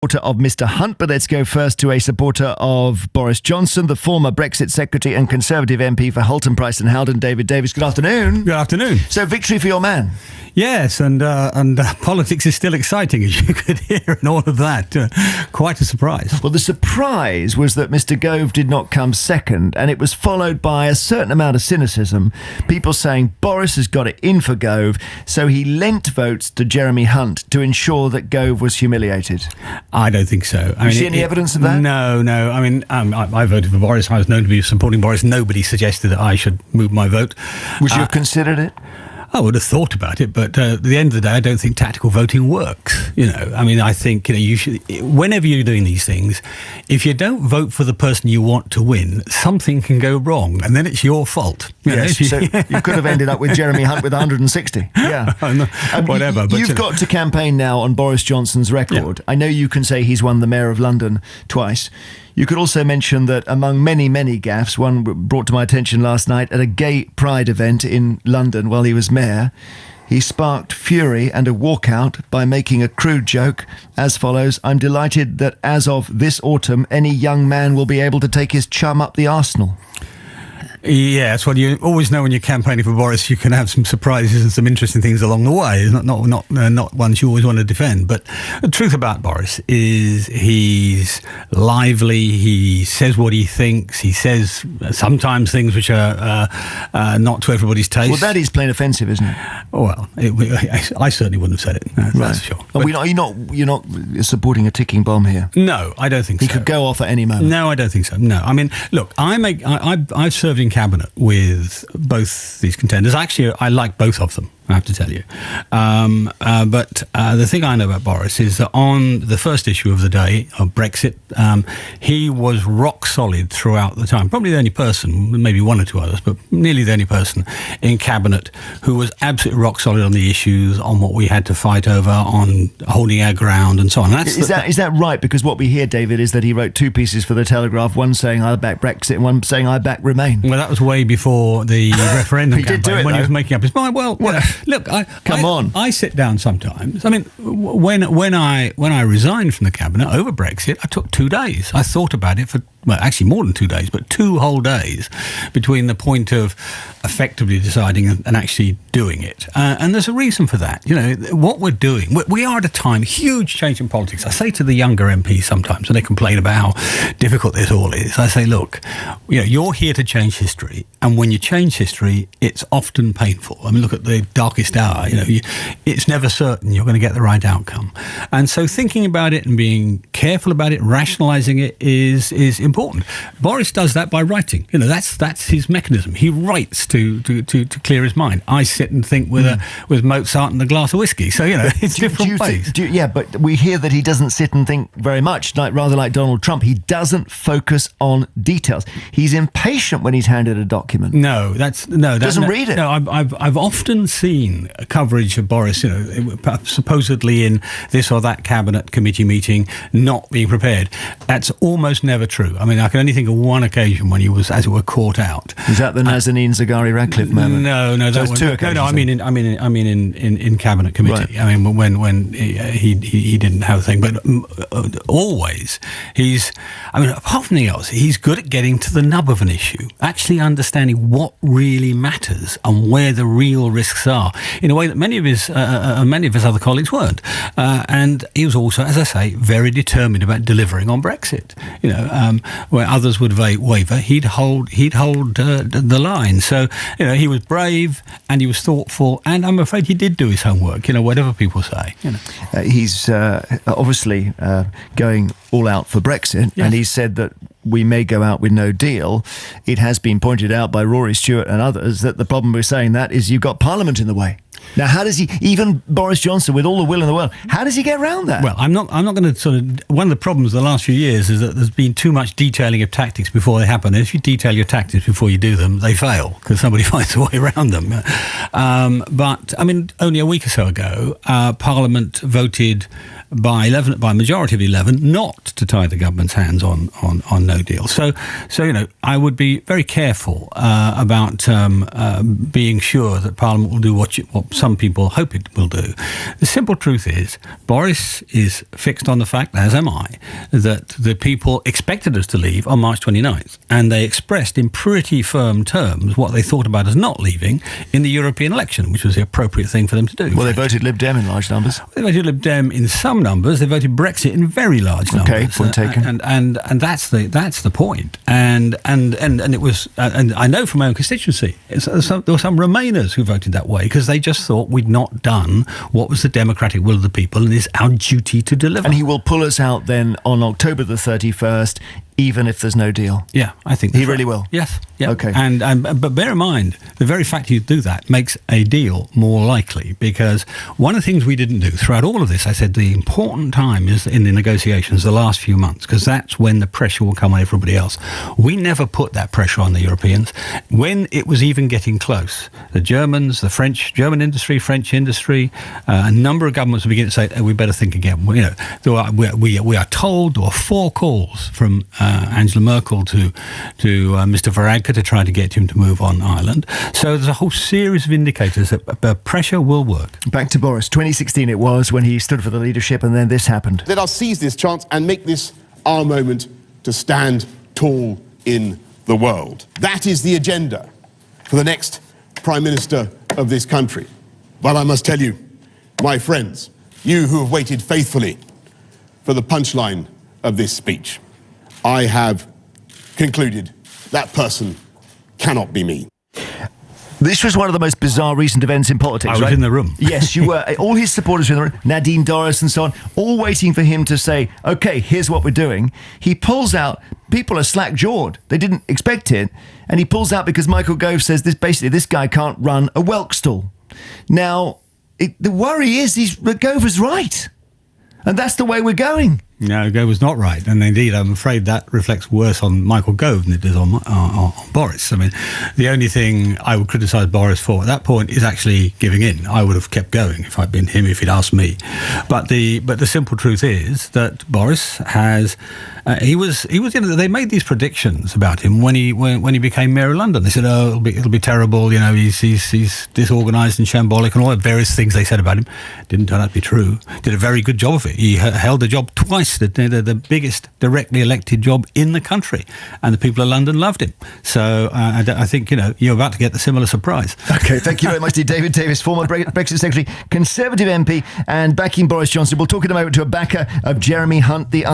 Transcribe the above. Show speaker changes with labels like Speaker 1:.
Speaker 1: Supporter of Mr. Hunt, but let's go first to a supporter of Boris Johnson, the former Brexit Secretary and Conservative MP for Hulton, Price and Howden, David Davis. Good afternoon.
Speaker 2: Good afternoon.
Speaker 1: So victory for your man.
Speaker 2: Yes, and politics is still exciting, as you could hear, and all of that. Quite a surprise.
Speaker 1: Well, the surprise was that Mr. Gove did not come second, and it was followed by a certain amount of cynicism. People saying Boris has got it in for Gove, so he lent votes to Jeremy Hunt to ensure that Gove was humiliated.
Speaker 2: I don't think so.
Speaker 1: You see any evidence of that?
Speaker 2: No. I mean, I voted for Boris. I was known to be supporting Boris. Nobody suggested that I should move my vote.
Speaker 1: Would you have considered it?
Speaker 2: I would have thought about it, but at the end of the day, I don't think tactical voting works. I mean, I think you should. Whenever you're doing these things, if you don't vote for the person you want to win, something can go wrong, and then it's your fault.
Speaker 1: So you could have ended up with Jeremy Hunt with 160. Yeah,
Speaker 2: whatever. But
Speaker 1: you've got to campaign now on Boris Johnson's record. Yeah. I know you can say he's won the Mayor of London twice. You could also mention that among many, many gaffes, one brought to my attention last night at a gay pride event in London while he was mayor, he sparked fury and a walkout by making a crude joke as follows: "I'm delighted that as of this autumn, any young man will be able to take his chum up the arsenal."
Speaker 2: Yes, well, you always know when you're campaigning for Boris, you can have some surprises and some interesting things along the way. Not ones you always want to defend. But the truth about Boris is he's lively. He says what he thinks. He says sometimes things which are not to everybody's taste.
Speaker 1: Well, that is plain offensive, isn't it?
Speaker 2: Well, I certainly wouldn't have said it. That's for sure.
Speaker 1: But you're not supporting a ticking bomb here.
Speaker 2: No, I don't think so.
Speaker 1: He could go off at any moment.
Speaker 2: No, I don't think so. No, I mean, look, I've served in cabinet with both these contenders. Actually, I like both of them, I have to tell you. But the thing I know about Boris is that on the first issue of the day of Brexit, he was rock solid throughout the time. Probably the only person, maybe one or two others, but nearly the only person in cabinet who was absolutely rock solid on the issues, on what we had to fight over, on holding our ground and so on.
Speaker 1: Is that right? Because what we hear, David, is that he wrote two pieces for the Telegraph, one saying I back Brexit and one saying I back Remain.
Speaker 2: Well, that was way before the referendum
Speaker 1: he
Speaker 2: campaign,
Speaker 1: did do it,
Speaker 2: when
Speaker 1: though.
Speaker 2: he was making up his mind. Well, look, I sit down sometimes. I mean, when I resigned from the cabinet over Brexit, I took 2 days. I thought about it for, well, actually more than 2 days, but 2 whole days between the point of effectively deciding and actually doing it. And there's a reason for that. What we're doing, we are at a time, huge change in politics. I say to the younger MPs sometimes when they complain about how difficult this all is, I say, look, you're here to change history. And when you change history, it's often painful. I mean, look at the darkest hour. It's never certain you're going to get the right outcome. And so thinking about it and being careful about it, rationalising it is important. Boris does that by writing. That's his mechanism. He writes to clear his mind. I sit and think with Mozart and a glass of whiskey. So it's different ways.
Speaker 1: But we hear that he doesn't sit and think very much. Rather like Donald Trump, he doesn't focus on details. He's impatient when he's handed a document. Doesn't read it.
Speaker 2: No, I've often seen coverage of Boris, supposedly in this or that cabinet committee meeting, not being prepared. That's almost never true. I mean, I can only think of one occasion when he was, as it were, caught out.
Speaker 1: Is that the Nazanin Zaghari Radcliffe moment?
Speaker 2: No,
Speaker 1: that was 2 occasions.
Speaker 2: No, I mean in cabinet committee. Right. I mean when he didn't have a thing, but always apart from anything else, he's good at getting to the nub of an issue, actually understanding what really matters and where the real risks are, in a way that many of his other colleagues weren't. And he was also, as I say, very determined about delivering on Brexit. Where others would waver, he'd hold the line. So he was brave and he was thoughtful, and I'm afraid he did do his homework. Whatever people say.
Speaker 1: He's obviously going all out for Brexit, yes. And he said that we may go out with no deal. It has been pointed out by Rory Stewart and others that the problem with saying that is you've got Parliament in the way. Now, how does he, even Boris Johnson with all the will in the world, how does he get around that?
Speaker 2: Well, I'm not going to one of the problems the last few years is that there's been too much detailing of tactics before they happen. And if you detail your tactics before you do them, they fail because somebody finds a way around them. But, I mean, only a week or so ago, Parliament voted by a majority of 11 not to tie the government's hands on no deal. So I would be very careful about being sure that Parliament will do what some people hope it will do. The simple truth is, Boris is fixed on the fact, as am I, that the people expected us to leave on March 29th, and they expressed in pretty firm terms what they thought about us not leaving in the European election, which was the appropriate thing for them to do.
Speaker 1: Well, they voted Lib Dem in large numbers.
Speaker 2: They voted Lib Dem in some numbers. They voted Brexit in very large numbers.
Speaker 1: Okay, point taken.
Speaker 2: And that's the point. And it was. And I know from my own constituency, there were some Remainers who voted that way because they just thought we'd not done what was the democratic will of the people, and it's our duty to deliver.
Speaker 1: And he will pull us out then on October the 31st. Even if there's no deal.
Speaker 2: Yeah, I think
Speaker 1: he really will.
Speaker 2: Yes. Yeah.
Speaker 1: Okay.
Speaker 2: But bear in mind, the very fact you do that makes a deal more likely, because one of the things we didn't do throughout all of this, I said the important time is in the negotiations, the last few months, because that's when the pressure will come on everybody else. We never put that pressure on the Europeans when it was even getting close. The Germans, the French, German industry, French industry, a number of governments were beginning to say, we better think again. We are told there were 4 calls from Angela Merkel to Mr. Varadkar to try to get him to move on Ireland. So there's a whole series of indicators that pressure will work.
Speaker 1: Back to Boris. 2016 it was when he stood for the leadership, and then this happened.
Speaker 3: Let us seize this chance and make this our moment to stand tall in the world. That is the agenda for the next Prime Minister of this country. But I must tell you, my friends, you who have waited faithfully for the punchline of this speech, I have concluded that person cannot be me.
Speaker 1: This was one of the most bizarre recent events in politics,
Speaker 2: I was in the room.
Speaker 1: Yes, you were. All his supporters were in the room, Nadine Dorries and so on, all waiting for him to say, OK, here's what we're doing. He pulls out. People are slack-jawed. They didn't expect it. And he pulls out because Michael Gove says this guy can't run a whelk stall. Now, the worry is Gove was right. And that's the way we're going.
Speaker 2: No, Gove was not right, and indeed, I'm afraid that reflects worse on Michael Gove than it does on Boris. I mean, the only thing I would criticise Boris for at that point is actually giving in. I would have kept going if I'd been him, if he'd asked me. But the simple truth is that Boris has. He was. They made these predictions about him when he became mayor of London. They said, "Oh, it'll be terrible. You know, he's disorganised and shambolic, and all the various things they said about him didn't turn out to be true. Did a very good job of it. He held the job twice, the biggest directly elected job in the country, and the people of London loved him. So I think you're about to get the similar surprise."
Speaker 1: Okay, thank you very much to David Davis, former Brexit Secretary, Conservative MP, and backing Boris Johnson. We'll talk in a moment to a backer of Jeremy Hunt, the